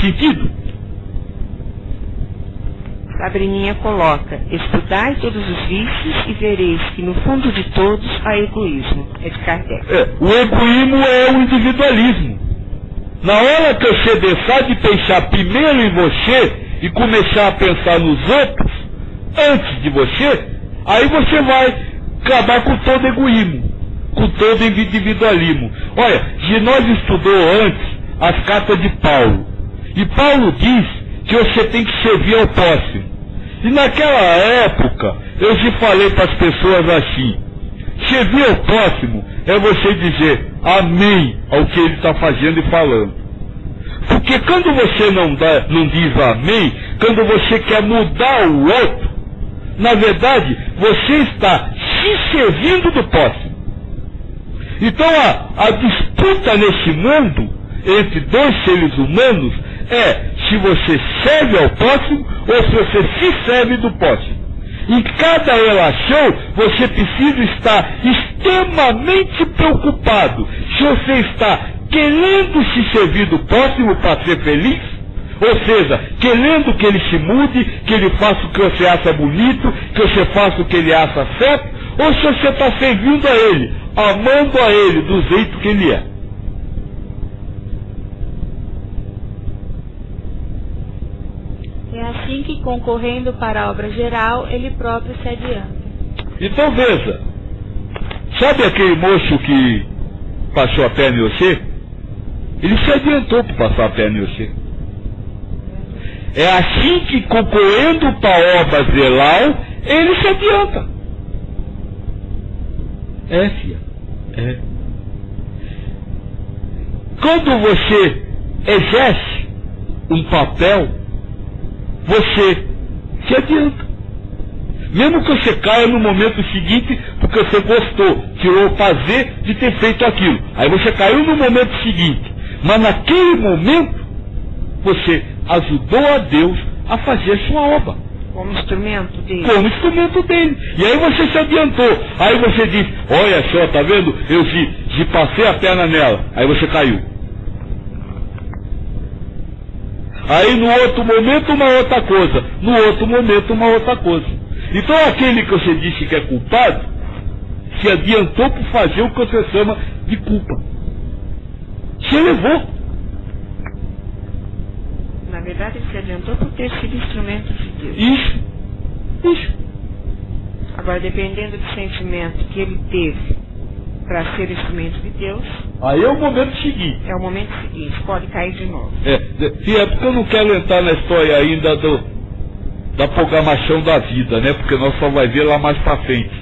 sentido? Sabrininha coloca: estudai todos os vícios e vereis que no fundo de todos há egoísmo. É de Kardec. O egoísmo é o individualismo. Na hora que você deixar de pensar primeiro em você e começar a pensar nos outros antes de você, aí você vai acabar com todo egoísmo, com todo individualismo. Olha, nós estudou antes as cartas de Paulo, e Paulo diz que você tem que servir ao próximo. E naquela época eu te falei para as pessoas assim: servir ao próximo é você dizer amém ao que ele está fazendo e falando. Porque quando você não diz amém, quando você quer mudar o outro, na verdade você está se servindo do próximo. Então a disputa nesse mundo entre dois seres humanos é se você serve ao próximo ou se você se serve do próximo. Em cada relação você precisa estar extremamente preocupado se você está querendo se servir do próximo para ser feliz, ou seja, querendo que ele se mude, que ele faça o que você acha bonito, que você faça o que ele acha certo, ou se você está servindo a ele, amando a ele do jeito que ele é. É assim que, concorrendo para a obra geral, ele próprio se adianta. Então veja, sabe aquele moço que passou a perna em você? Ele se adiantou para passar a perna em você. É assim que, concorrendo para a obra geral, ele se adianta. Filha. Quando você exerce um papel, você se adianta. Mesmo que você caia no momento seguinte, porque você gostou, tirou o prazer de ter feito aquilo. Aí você caiu no momento seguinte. Mas naquele momento, você ajudou a Deus a fazer sua obra. Como instrumento dele. Como instrumento dele. E aí você se adiantou. Aí você diz: olha só, tá vendo? Eu passei a perna nela. Aí você caiu. Aí no outro momento uma outra coisa. No outro momento uma outra coisa. Então aquele que você disse que é culpado, se adiantou por fazer o que você chama de culpa. Se elevou. Na verdade ele se adiantou por ter sido instrumento de Deus. Isso. Agora, dependendo do sentimento que ele teve para ser instrumento de Deus, aí é o momento seguinte. É o momento seguinte, pode cair de novo. É porque eu não quero entrar na história ainda da programação da vida, né? Porque nós só vai ver lá mais para frente.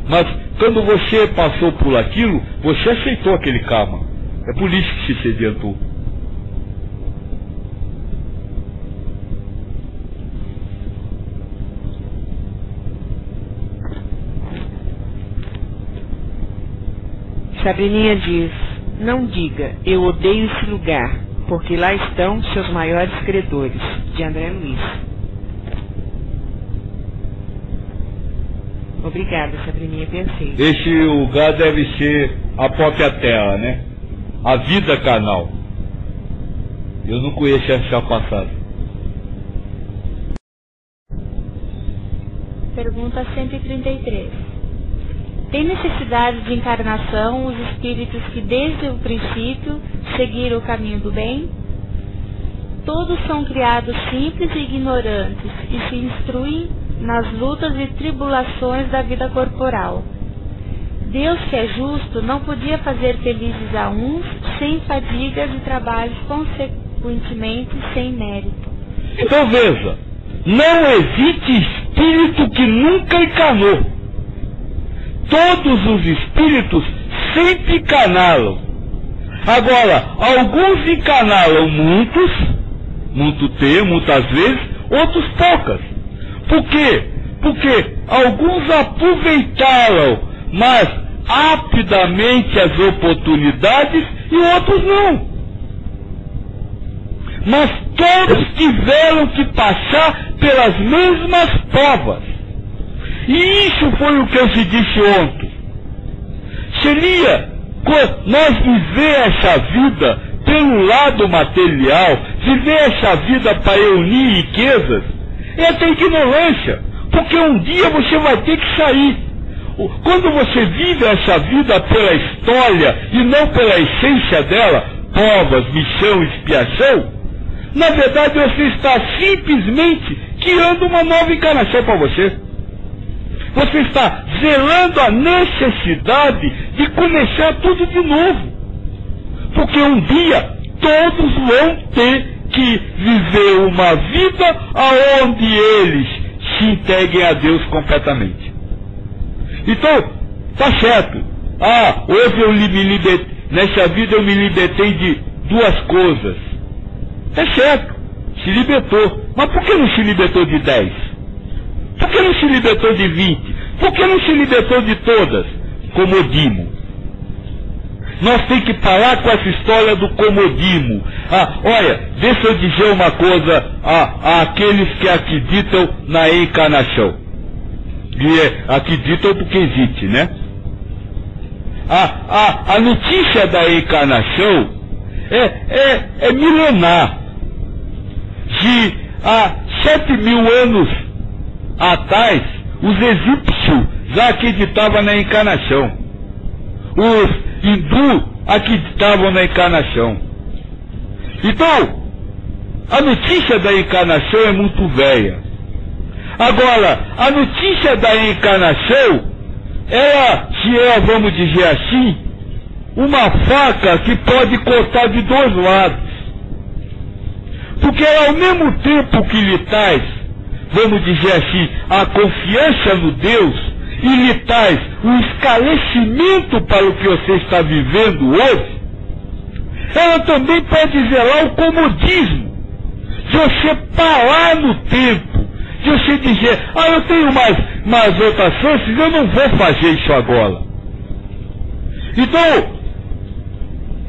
Mas quando você passou por aquilo, você aceitou aquele karma. É por isso que se adiantou. Sabrininha diz: não diga, eu odeio esse lugar, porque lá estão seus maiores credores. De André Luiz. Obrigada, Sabrininha, pensei. Esse lugar deve ser a própria terra, né? A vida carnal. Eu não conheço essa passagem. Pergunta 133. Tem necessidade de encarnação os espíritos que desde o princípio seguiram o caminho do bem? Todos são criados simples e ignorantes e se instruem nas lutas e tribulações da vida corporal. Deus, que é justo, não podia fazer felizes a uns sem fadigas e trabalhos, consequentemente sem mérito. Então veja, não existe espírito que nunca encarnou. Todos os espíritos sempre encarnaram. Agora, alguns encarnaram muitas vezes, outros poucas. Por quê? Porque alguns aproveitaram mais rapidamente as oportunidades e outros não. Mas todos tiveram que passar pelas mesmas provas. E isso foi o que eu te disse ontem. Seria nós viver essa vida pelo lado material, viver essa vida para reunir riquezas é até ignorância, porque um dia você vai ter que sair. Quando você vive essa vida pela história e não pela essência dela, provas, missão, expiação, na verdade você está simplesmente criando uma nova encarnação para você. Você está zelando a necessidade de começar tudo de novo. Porque um dia todos vão ter que viver uma vida aonde eles se entreguem a Deus completamente. Então, tá certo. Hoje eu me libertei, nessa vida eu me libertei de 2 coisas. É certo, se libertou. Mas por que não se libertou de 10? Por que não se libertou de 20? Por que não se libertou de todas? Comodismo. Nós temos que parar com essa história do comodismo. Olha, deixa eu dizer uma coisa àqueles que acreditam na encarnação. E acreditam porque existe, né? A notícia da encarnação é milenar. De há 7.000 anos atrás, os egípcios já acreditavam na encarnação. Os hindus acreditavam na encarnação. Então, a notícia da encarnação é muito velha. Agora, a notícia da encarnação, vamos dizer assim, uma faca que pode cortar de 2 lados. Porque ao mesmo tempo que lhe traz, vamos dizer assim, a confiança no Deus, e lhe traz o esclarecimento para o que você está vivendo hoje, ela também pode zelar o comodismo, de você parar no tempo, de você dizer, eu tenho mais outras chances, eu não vou fazer isso agora. Então,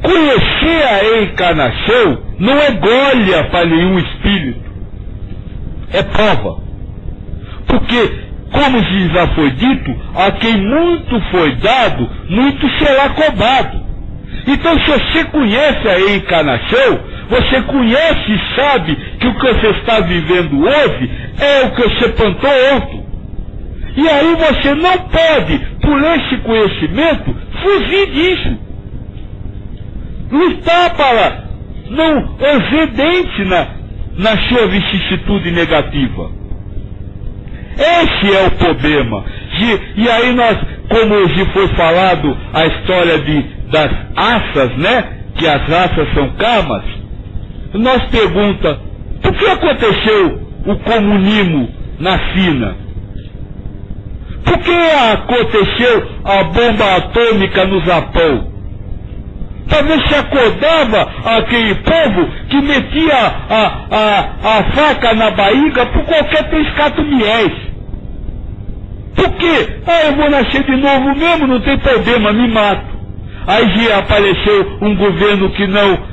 conhecer a encarnação não é glória para nenhum espírito, é prova. Porque, como já foi dito, a quem muito foi dado, muito será cobrado. Então, se você conhece a encarnação, você conhece e sabe que o que você está vivendo hoje é o que você plantou ontem. E aí você não pode, por esse conhecimento, fugir disso. Lutar para não excedente na sua vicissitude negativa. Esse é o problema. E aí nós, como hoje foi falado a história das raças, né? Que as raças são karmas. Nós pergunta, por que aconteceu o comunismo na China? Por que aconteceu a bomba atômica no Japão? Talvez se acordava aquele povo que metia a faca na barriga por qualquer 3 miés. Por quê? Eu vou nascer de novo mesmo, não tem problema, me mato. Aí já apareceu um governo que não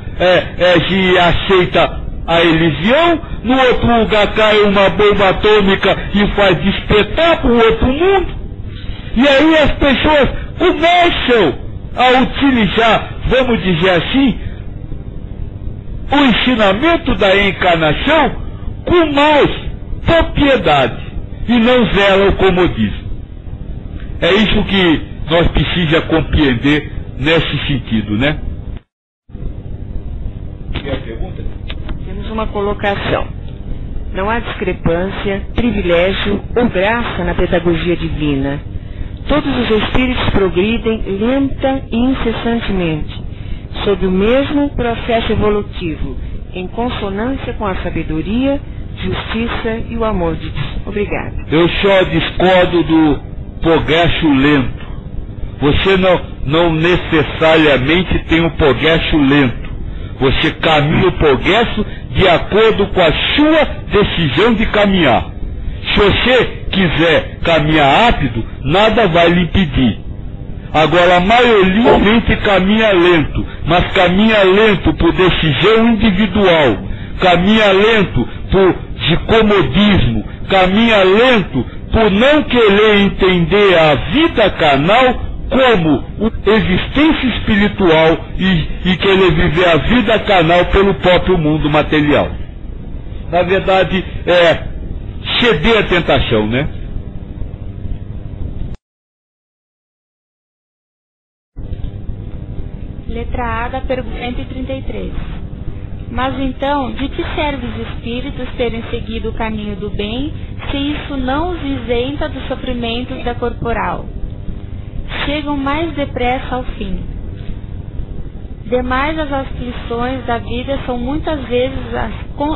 aceita a religião, no outro lugar cai uma bomba atômica e faz despertar para o outro mundo. E aí as pessoas começam a utilizar, vamos dizer assim, o ensinamento da encarnação com mais propriedade e não zela o comodismo. É isso que nós precisamos compreender nesse sentido, né? Quer pergunta? Temos uma colocação. Não há discrepância, privilégio ou graça na pedagogia divina. Todos os espíritos progridem lenta e incessantemente, sob o mesmo processo evolutivo, em consonância com a sabedoria, justiça e o amor de Deus. Obrigada. Eu só discordo do progresso lento. Você não necessariamente tem um progresso lento. Você caminha o progresso de acordo com a sua decisão de caminhar. Se você quiser caminhar rápido, nada vai lhe impedir. Agora, a maioria mente caminha lento, mas caminha lento por decisão individual, caminha lento de comodismo, caminha lento por não querer entender a vida carnal como existência espiritual e querer viver a vida carnal pelo próprio mundo material. Na verdade, é ceder à tentação, né? Letra A da pergunta 133. Mas então, de que serve os espíritos terem seguido o caminho do bem, se isso não os isenta dos sofrimentos da corporal? Chegam mais depressa ao fim. Demais, as aflições da vida são muitas vezes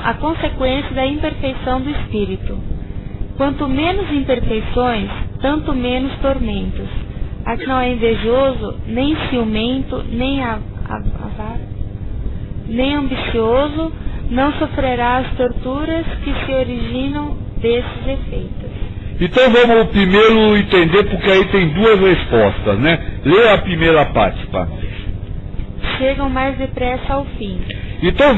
a consequência da imperfeição do espírito. Quanto menos imperfeições, tanto menos tormentos. Aqui não é invejoso, nem ciumento, nem nem ambicioso, não sofrerá as torturas que se originam desses efeitos. Então vamos primeiro entender, porque aí tem duas respostas, né? Lê a primeira parte, pá. Chegam mais depressa ao fim. Então